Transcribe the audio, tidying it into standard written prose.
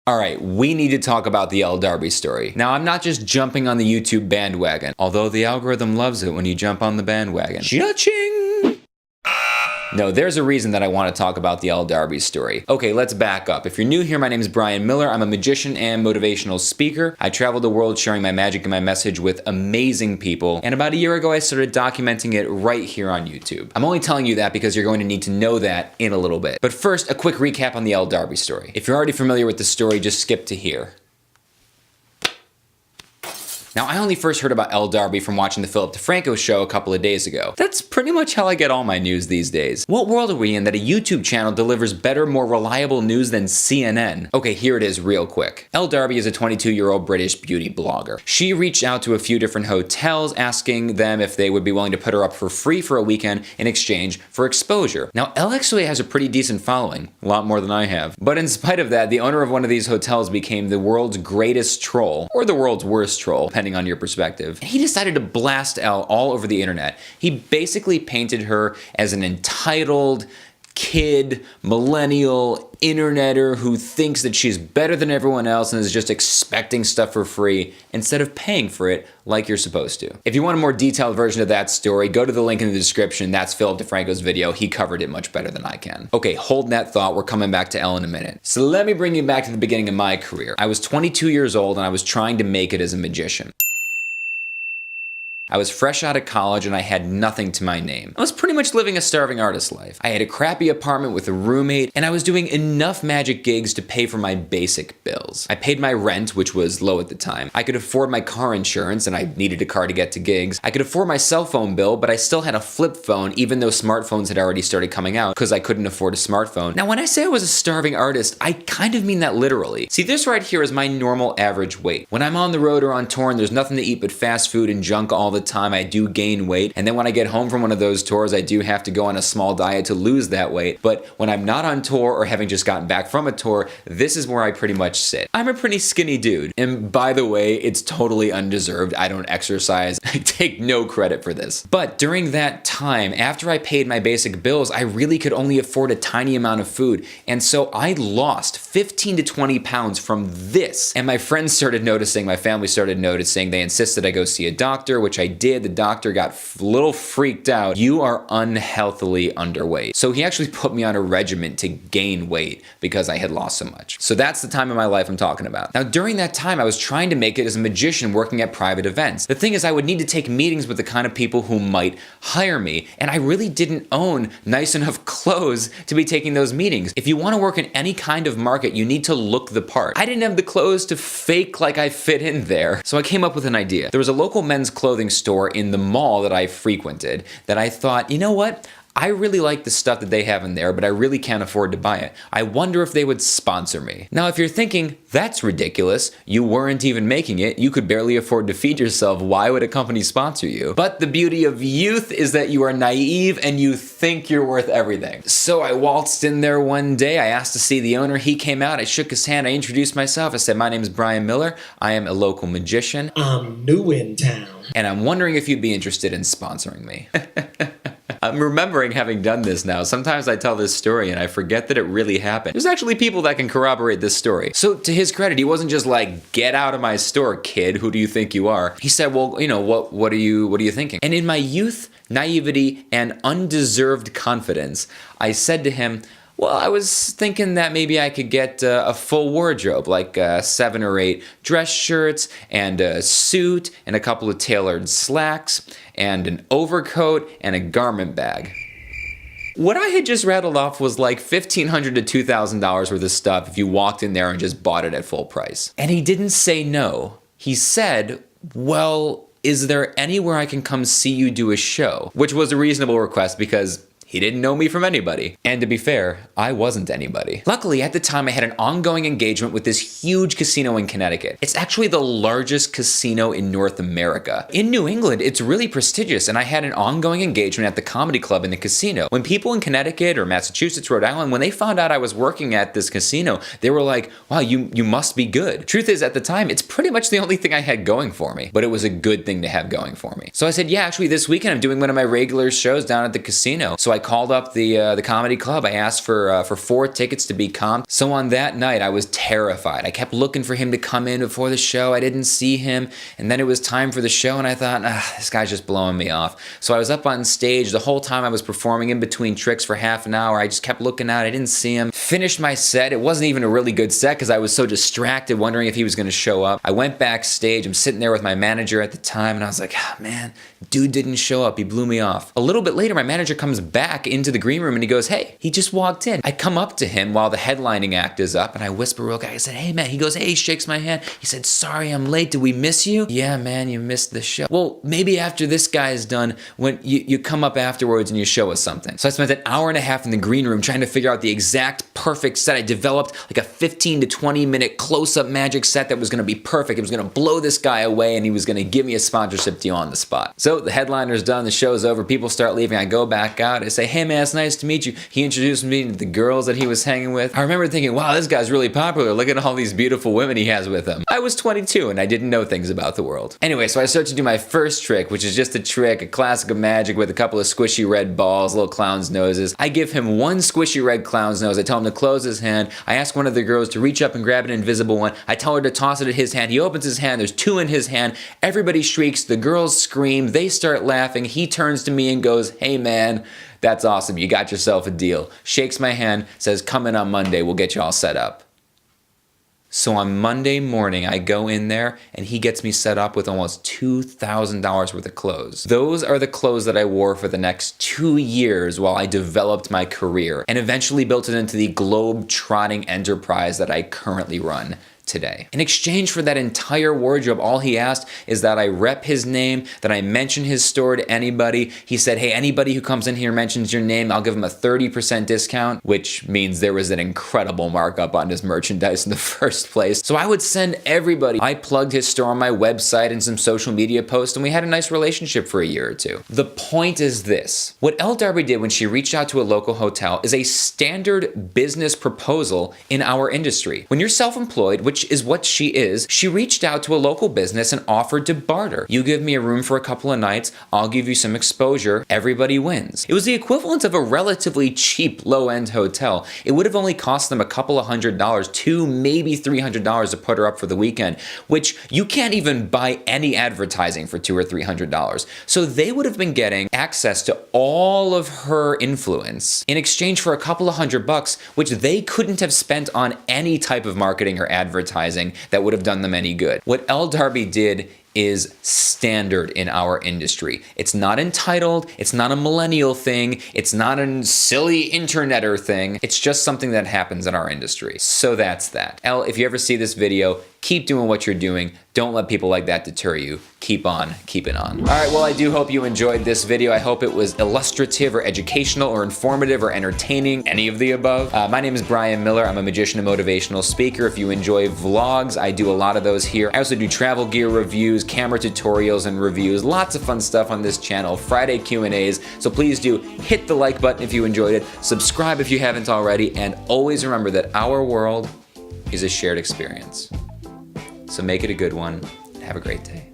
Alright, we need to talk about the Elle Darby story. Now, I'm not just jumping on the YouTube bandwagon, although the algorithm loves it when you jump on the bandwagon. Cha-ching! No, there's a reason that I want to talk about the Elle Darby story. Okay, let's back up. If you're new here, my name is Brian Miller. I'm a magician and motivational speaker. I travel the world sharing my magic and my message with amazing people. And about a year ago, I started documenting it right here on YouTube. I'm only telling you that because you're going to need to know that in a little bit. But first, a quick recap on the Elle Darby story. If you're already familiar with the story, just skip to here. Now, I only first heard about Elle Darby from watching the Philip DeFranco show a couple of days ago. That's pretty much how I get all my news these days. What world are we in that a YouTube channel delivers better, more reliable news than CNN? Okay, here it is real quick. Elle Darby is a 22-year-old British beauty blogger. She reached out to a few different hotels asking them if they would be willing to put her up for free for a weekend in exchange for exposure. Now, Elle actually has a pretty decent following, a lot more than I have. But in spite of that, the owner of one of these hotels became the world's greatest troll, or the world's worst troll, depending on your perspective. He decided to blast Elle all over the internet. He basically painted her as an entitled kid, millennial, interneter who thinks that she's better than everyone else and is just expecting stuff for free instead of paying for it like you're supposed to. If you want a more detailed version of that story, go to the link in the description. That's Philip DeFranco's video. He covered it much better than I can. Okay, hold that thought. We're coming back to Elle in a minute. So let me bring you back to the beginning of my career. I was 22 years old and I was trying to make it as a magician. I was fresh out of college and I had nothing to my name. I was pretty much living a starving artist life. I had a crappy apartment with a roommate and I was doing enough magic gigs to pay for my basic bills. I paid my rent, which was low at the time. I could afford my car insurance and I needed a car to get to gigs. I could afford my cell phone bill, but I still had a flip phone even though smartphones had already started coming out because I couldn't afford a smartphone. Now, when I say I was a starving artist, I kind of mean that literally. See, this right here is my normal average weight. When I'm on the road or on tour and there's nothing to eat but fast food and junk all the time, I do gain weight, and then when I get home from one of those tours, I do have to go on a small diet to lose that weight. But when I'm not on tour or having just gotten back from a tour, this is where I pretty much sit. I'm a pretty skinny dude, and by the way, it's totally undeserved. I don't exercise. I take no credit for this. But during that time, after I paid my basic bills, I really could only afford a tiny amount of food, and so I lost 15 to 20 pounds from this. And my friends started noticing, my family started noticing, they insisted I go see a doctor, which I did. The doctor got a little freaked out. You are unhealthily underweight. So he actually put me on a regimen to gain weight because I had lost so much. So that's the time of my life I'm talking about. Now, during that time, I was trying to make it as a magician working at private events. The thing is, I would need to take meetings with the kind of people who might hire me, and I really didn't own nice enough clothes to be taking those meetings. If you want to work in any kind of market, you need to look the part. I didn't have the clothes to fake like I fit in there. So I came up with an idea. There was a local men's clothing store in the mall that I frequented that I thought, you know what? I really like the stuff that they have in there, but I really can't afford to buy it. I wonder if they would sponsor me. Now, if you're thinking, that's ridiculous, you weren't even making it, you could barely afford to feed yourself, why would a company sponsor you? But the beauty of youth is that you are naive and you think you're worth everything. So I waltzed in there one day, I asked to see the owner, he came out, I shook his hand, I introduced myself, I said, my name is Brian Miller, I am a local magician. I'm new in town. And I'm wondering if you'd be interested in sponsoring me. I'm remembering having done this now. Sometimes I tell this story and I forget that it really happened. There's actually people that can corroborate this story. So to his credit, he wasn't just like, get out of my store, kid. Who do you think you are? He said, well, you know, what are you thinking? And in my youth, naivety, and undeserved confidence, I said to him, well, I was thinking that maybe I could get a full wardrobe, like 7 or 8 dress shirts and a suit and a couple of tailored slacks and an overcoat and a garment bag. What I had just rattled off was like $1,500 to $2,000 worth of stuff if you walked in there and just bought it at full price. And he didn't say no. He said, well, is there anywhere I can come see you do a show? Which was a reasonable request because he didn't know me from anybody. And to be fair, I wasn't anybody. Luckily, at the time, I had an ongoing engagement with this huge casino in Connecticut. It's actually the largest casino in North America. In New England, it's really prestigious, and I had an ongoing engagement at the comedy club in the casino. When people in Connecticut or Massachusetts, Rhode Island, when they found out I was working at this casino, they were like, wow, you must be good. Truth is, at the time, it's pretty much the only thing I had going for me, but it was a good thing to have going for me. So I said, yeah, actually, this weekend I'm doing one of my regular shows down at the casino. So I I called up the comedy club. I asked for 4 tickets to be comped. So on that night, I was terrified. I kept looking for him to come in before the show. I didn't see him. And then it was time for the show, and I thought, this guy's just blowing me off. So I was up on stage the whole time I was performing, in between tricks for half an hour. I just kept looking out. I didn't see him. Finished my set. It wasn't even a really good set because I was so distracted wondering if he was going to show up. I went backstage. I'm sitting there with my manager at the time, and I was like, man, dude didn't show up. He blew me off. A little bit later, my manager comes back into the green room and he goes, hey, he just walked in. I come up to him while the headlining act is up, and I whisper real quick. I said, hey, man. He goes, hey, shakes my hand. He said, sorry, I'm late. Did we miss you? Yeah, man, you missed the show. Well, maybe after this guy is done, when you come up afterwards and you show us something. So I spent an hour and a half in the green room trying to figure out the exact perfect set. I developed like a 15 to 20 minute close-up magic set that was going to be perfect. It was going to blow this guy away, and he was going to give me a sponsorship deal on the spot. So the headliner's done, the show's over, people start leaving. I go back out. I say, hey, man, it's nice to meet you. He introduced me to the girls that he was hanging with. I remember thinking, wow, this guy's really popular. Look at all these beautiful women he has with him. I was 22 and I didn't know things about the world. Anyway, so I start to do my first trick, which is just a trick, a classic of magic with a couple of squishy red balls, little clown's noses. I give him one squishy red clown's nose. I tell him to close his hand. I ask one of the girls to reach up and grab an invisible one. I tell her to toss it at his hand. He opens his hand. There's 2 in his hand. Everybody shrieks. The girls scream. They start laughing. He turns to me and goes, hey, man, that's awesome. You got yourself a deal. Shakes my hand, says, come in on Monday. We'll get you all set up. So on Monday morning, I go in there and he gets me set up with almost $2,000 worth of clothes. Those are the clothes that I wore for the next 2 years while I developed my career and eventually built it into the globe-trotting enterprise that I currently run today. In exchange for that entire wardrobe, all he asked is that I rep his name, that I mention his store to anybody. He said, hey, anybody who comes in here and mentions your name, I'll give him a 30% discount, which means there was an incredible markup on his merchandise in the first place. So I would send everybody. I plugged his store on my website and some social media posts, and we had a nice relationship for a year or 2. The point is this. What Elle Darby did when she reached out to a local hotel is a standard business proposal in our industry. When you're self-employed, which is what she is, she reached out to a local business and offered to barter. You give me a room for a couple of nights, I'll give you some exposure, everybody wins. It was the equivalent of a relatively cheap low-end hotel. It would have only cost them a couple of $100, $200, maybe $300 to put her up for the weekend, which you can't even buy any advertising for $200 or $300. So they would have been getting access to all of her influence in exchange for a couple of $100, which they couldn't have spent on any type of marketing or advertising that would have done them any good. What Elle Darby did is standard in our industry. It's not entitled, it's not a millennial thing, it's not a silly interneter thing, it's just something that happens in our industry. So that's that. Elle, if you ever see this video, keep doing what you're doing. Don't let people like that deter you. Keep on keeping on. All right, well, I do hope you enjoyed this video. I hope it was illustrative or educational or informative or entertaining, any of the above. My name is Brian Miller. I'm a magician and motivational speaker. If you enjoy vlogs, I do a lot of those here. I also do travel gear reviews, camera tutorials and reviews, lots of fun stuff on this channel, Friday Q&As. So please do hit the like button if you enjoyed it, subscribe if you haven't already, and always remember that our world is a shared experience. So make it a good one. Have a great day.